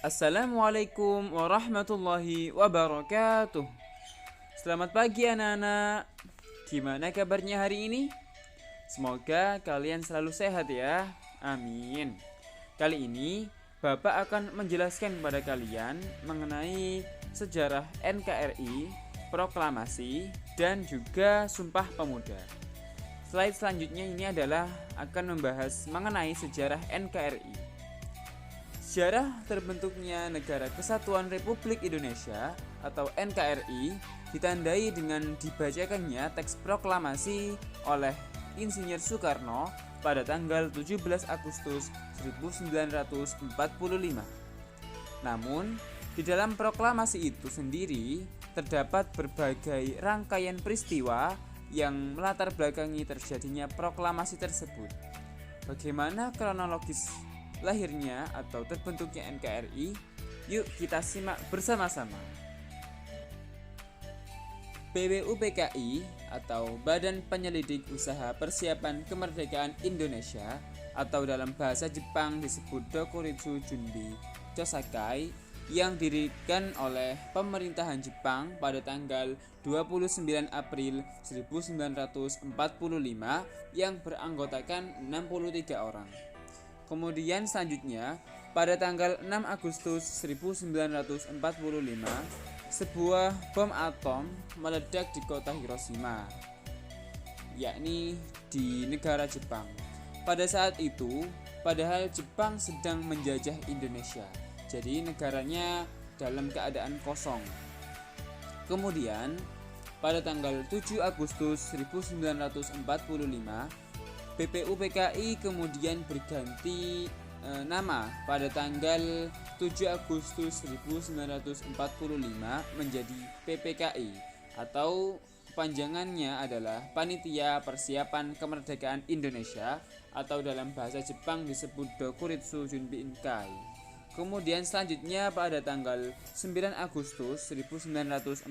Assalamualaikum warahmatullahi wabarakatuh. Selamat pagi anak-anak. Gimana kabarnya hari ini? Semoga kalian selalu sehat ya. Amin. Kali ini Bapak akan menjelaskan kepada kalian mengenai sejarah NKRI, proklamasi, dan juga Sumpah Pemuda. Slide selanjutnya ini adalah akan membahas mengenai sejarah NKRI. Sejarah terbentuknya Negara Kesatuan Republik Indonesia atau NKRI ditandai dengan dibacakannya teks proklamasi oleh Insinyur Soekarno pada tanggal 17 Agustus 1945. Namun, di dalam proklamasi itu sendiri terdapat berbagai rangkaian peristiwa yang melatar belakangi terjadinya proklamasi tersebut. Bagaimana kronologis lahirnya atau terbentuknya NKRI? Yuk kita simak bersama-sama. BWUPKI atau Badan Penyelidik Usaha Persiapan Kemerdekaan Indonesia atau dalam bahasa Jepang disebut Dokuritsu Junbi Chosakai yang didirikan oleh pemerintahan Jepang pada tanggal 29 April 1945 yang beranggotakan 63 orang. Kemudian selanjutnya, pada tanggal 6 Agustus 1945, sebuah bom atom meledak di kota Hiroshima, yakni di negara Jepang. Pada saat itu, padahal Jepang sedang menjajah Indonesia, jadi negaranya dalam keadaan kosong. Kemudian, pada tanggal 7 Agustus 1945, BPUPKI kemudian berganti nama pada tanggal 7 Agustus 1945 menjadi PPKI atau panjangannya adalah Panitia Persiapan Kemerdekaan Indonesia atau dalam bahasa Jepang disebut Dokuritsu Junbi Inkai. Kemudian selanjutnya pada tanggal 9 Agustus 1945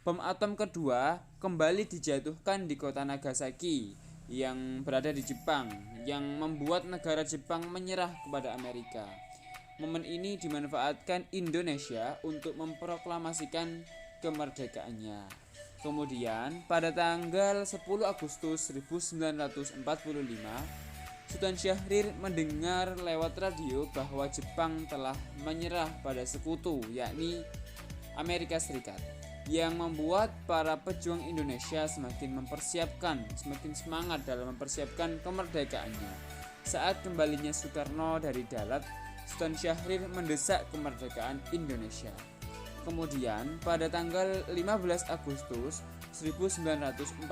bom atom kedua kembali dijatuhkan di kota Nagasaki yang berada di Jepang, yang membuat negara Jepang menyerah kepada Amerika. Momen ini dimanfaatkan Indonesia untuk memproklamasikan kemerdekaannya. Kemudian pada tanggal 10 Agustus 1945, Sultan Syahrir mendengar lewat radio bahwa Jepang telah menyerah pada sekutu, yakni Amerika Serikat, yang membuat para pejuang Indonesia semakin semangat dalam mempersiapkan kemerdekaannya. Saat kembalinya Soekarno dari Dalat, Sultan Syahrir mendesak kemerdekaan Indonesia. Kemudian pada tanggal 15 Agustus 1945,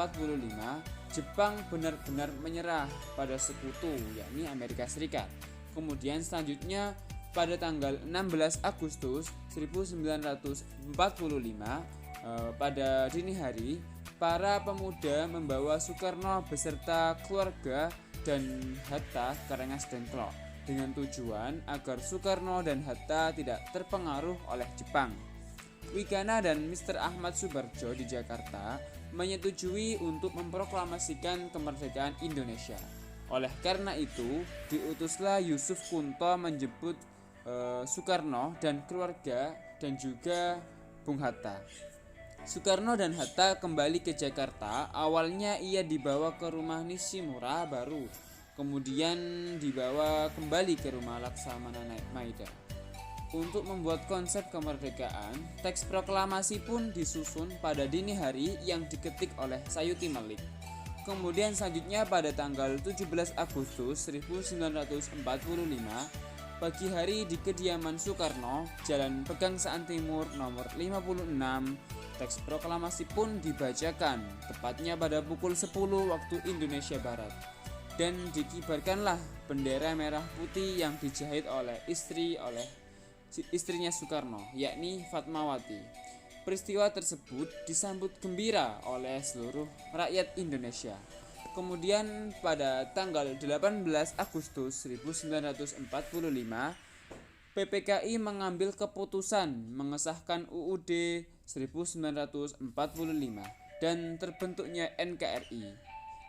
Jepang benar-benar menyerah pada sekutu, yakni Amerika Serikat. Kemudian selanjutnya pada tanggal 16 Agustus 1945 pada dini hari, para pemuda membawa Soekarno beserta keluarga dan Hatta ke Rengas Dengklok dengan tujuan agar Soekarno dan Hatta tidak terpengaruh oleh Jepang. Wigana dan Mr. Ahmad Subarjo di Jakarta menyetujui untuk memproklamasikan kemerdekaan Indonesia. Oleh karena itu, diutuslah Yusuf Kunto menjemput Soekarno dan keluarga dan juga Bung Hatta. Soekarno dan Hatta kembali ke Jakarta. Awalnya ia dibawa ke rumah Nishimura baru, kemudian dibawa kembali ke rumah Laksamana Maida. Untuk membuat konsep kemerdekaan, teks proklamasi pun disusun pada dini hari yang diketik oleh Sayuti Malik. Kemudian selanjutnya pada tanggal 17 Agustus 1945, pagi hari di kediaman Soekarno, Jalan Pegangsaan Timur nomor 56, teks proklamasi pun dibacakan tepat pada pukul 10 waktu Indonesia Barat. Dan dikibarkanlah bendera merah putih yang dijahit oleh istrinya Soekarno, yakni Fatmawati. Peristiwa tersebut disambut gembira oleh seluruh rakyat Indonesia. Kemudian pada tanggal 18 Agustus 1945, PPKI mengambil keputusan mengesahkan UUD 1945 dan terbentuknya NKRI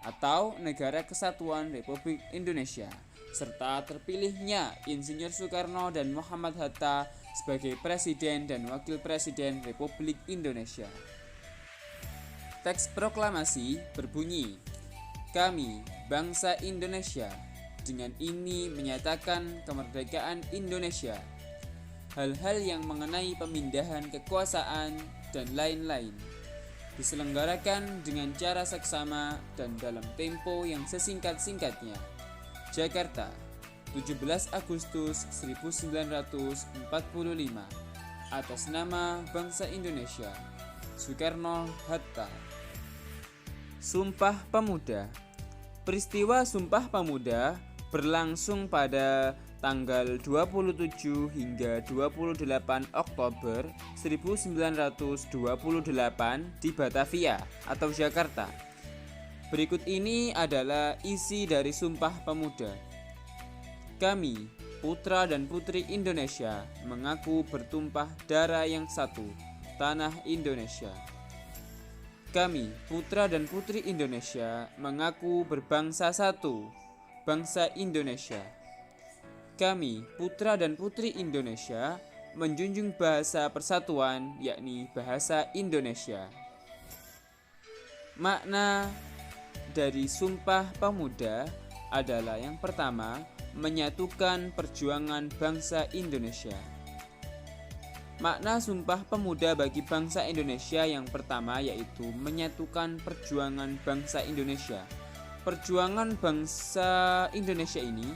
atau Negara Kesatuan Republik Indonesia, serta terpilihnya Insinyur Soekarno dan Muhammad Hatta sebagai Presiden dan Wakil Presiden Republik Indonesia. Teks proklamasi berbunyi, "Kami, bangsa Indonesia, dengan ini menyatakan kemerdekaan Indonesia. Hal-hal yang mengenai pemindahan kekuasaan dan lain-lain diselenggarakan dengan cara seksama dan dalam tempo yang sesingkat-singkatnya. Jakarta, 17 Agustus 1945. Atas nama bangsa Indonesia. Soekarno-Hatta." Sumpah Pemuda. Peristiwa Sumpah Pemuda berlangsung pada tanggal 27 hingga 28 Oktober 1928 di Batavia atau Jakarta. Berikut ini adalah isi dari Sumpah Pemuda. Kami, putra dan putri Indonesia, mengaku bertumpah darah yang satu, tanah Indonesia. Kami, putra dan putri Indonesia, mengaku berbangsa satu, bangsa Indonesia. Kami, putra dan putri Indonesia, menjunjung bahasa persatuan, yakni bahasa Indonesia. Makna dari Sumpah Pemuda adalah yang pertama, menyatukan perjuangan bangsa Indonesia. Makna Sumpah Pemuda bagi bangsa Indonesia yang pertama yaitu menyatukan perjuangan bangsa Indonesia. Perjuangan bangsa Indonesia ini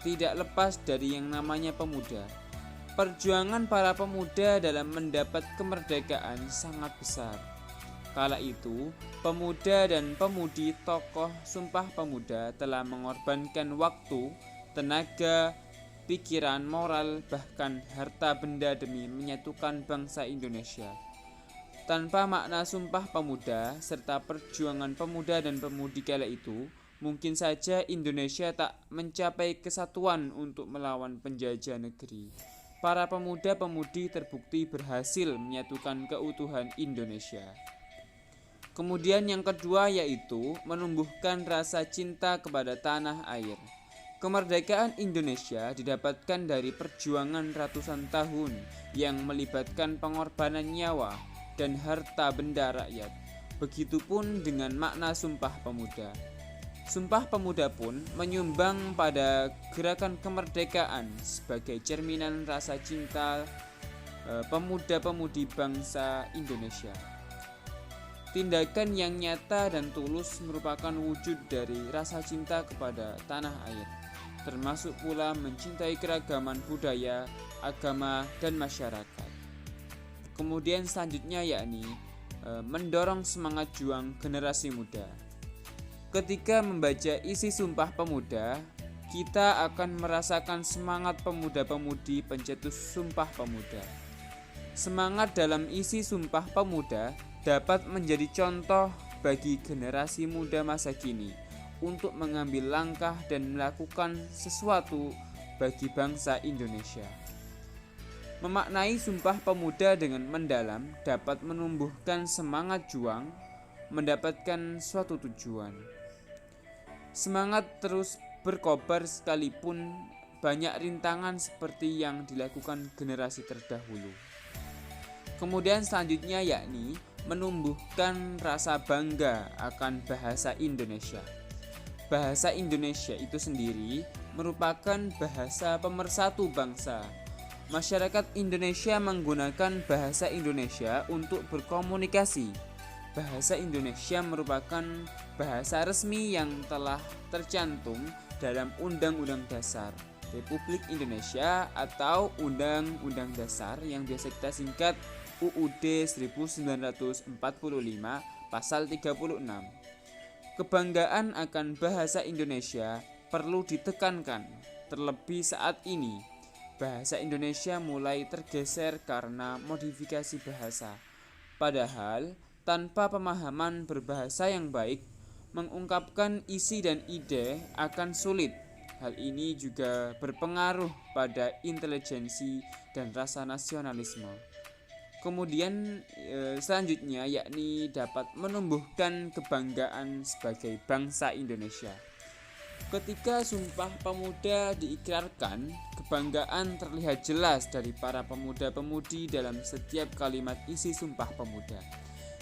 tidak lepas dari yang namanya pemuda. Perjuangan para pemuda dalam mendapat kemerdekaan sangat besar. Kala itu, pemuda dan pemudi tokoh Sumpah Pemuda telah mengorbankan waktu, tenaga, pikiran, moral, bahkan harta benda demi menyatukan bangsa Indonesia. Tanpa makna Sumpah Pemuda serta perjuangan pemuda dan pemudi kala itu, mungkin saja Indonesia tak mencapai kesatuan untuk melawan penjajah negeri. Para pemuda-pemudi terbukti berhasil menyatukan keutuhan Indonesia. Kemudian yang kedua yaitu menumbuhkan rasa cinta kepada tanah air. Kemerdekaan Indonesia didapatkan dari perjuangan ratusan tahun yang melibatkan pengorbanan nyawa dan harta benda rakyat. Begitupun dengan makna Sumpah Pemuda. Sumpah Pemuda pun menyumbang pada gerakan kemerdekaan sebagai cerminan rasa cinta pemuda-pemudi bangsa Indonesia. Tindakan yang nyata dan tulus merupakan wujud dari rasa cinta kepada tanah air, termasuk pula mencintai keragaman budaya, agama, dan masyarakat. Kemudian selanjutnya yakni mendorong semangat juang generasi muda. Ketika membaca isi Sumpah Pemuda, kita akan merasakan semangat pemuda-pemudi pencetus Sumpah Pemuda. Semangat dalam isi Sumpah Pemuda dapat menjadi contoh bagi generasi muda masa kini untuk mengambil langkah dan melakukan sesuatu bagi bangsa Indonesia. Memaknai Sumpah Pemuda dengan mendalam dapat menumbuhkan semangat juang, mendapatkan suatu tujuan. Semangat terus berkobar sekalipun banyak rintangan seperti yang dilakukan generasi terdahulu. Kemudian selanjutnya yakni menumbuhkan rasa bangga akan bahasa Indonesia. Bahasa Indonesia itu sendiri merupakan bahasa pemersatu bangsa. Masyarakat Indonesia menggunakan bahasa Indonesia untuk berkomunikasi. Bahasa Indonesia merupakan bahasa resmi yang telah tercantum dalam Undang-Undang Dasar Republik Indonesia atau Undang-Undang Dasar yang biasa kita singkat UUD 1945 pasal 36. Kebanggaan akan bahasa Indonesia perlu ditekankan, terlebih saat ini bahasa Indonesia mulai tergeser karena modifikasi bahasa. Padahal tanpa pemahaman berbahasa yang baik, mengungkapkan isi dan ide akan sulit. Hal ini juga berpengaruh pada intelijensi dan rasa nasionalisme. Kemudian selanjutnya yakni dapat menumbuhkan kebanggaan sebagai bangsa Indonesia. Ketika Sumpah Pemuda diikrarkan, kebanggaan terlihat jelas dari para pemuda-pemudi dalam setiap kalimat isi Sumpah Pemuda.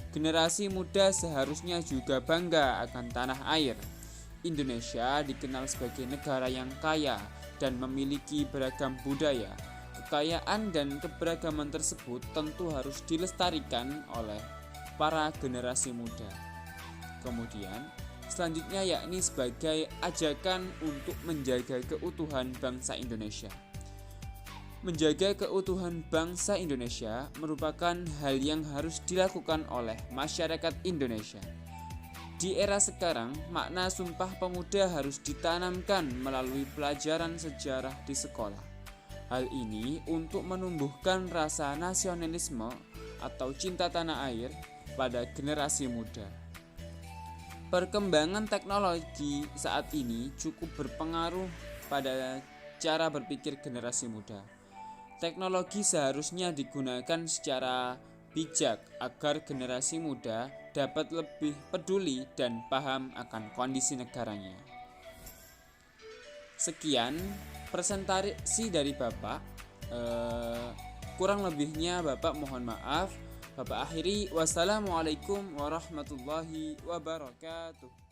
Generasi muda seharusnya juga bangga akan tanah air. Indonesia dikenal sebagai negara yang kaya dan memiliki beragam budaya. Kekayaan dan keberagaman tersebut tentu harus dilestarikan oleh para generasi muda. Kemudian, selanjutnya yakni sebagai ajakan untuk menjaga keutuhan bangsa Indonesia. Menjaga keutuhan bangsa Indonesia merupakan hal yang harus dilakukan oleh masyarakat Indonesia. Di era sekarang, makna Sumpah Pemuda harus ditanamkan melalui pelajaran sejarah di sekolah. Hal ini untuk menumbuhkan rasa nasionalisme atau cinta tanah air pada generasi muda. Perkembangan teknologi saat ini cukup berpengaruh pada cara berpikir generasi muda. Teknologi seharusnya digunakan secara bijak agar generasi muda dapat lebih peduli dan paham akan kondisi negaranya. Sekian presentasi dari Bapak. Kurang lebihnya Bapak mohon maaf. Bapak akhiri, wassalamualaikum warahmatullahi wabarakatuh.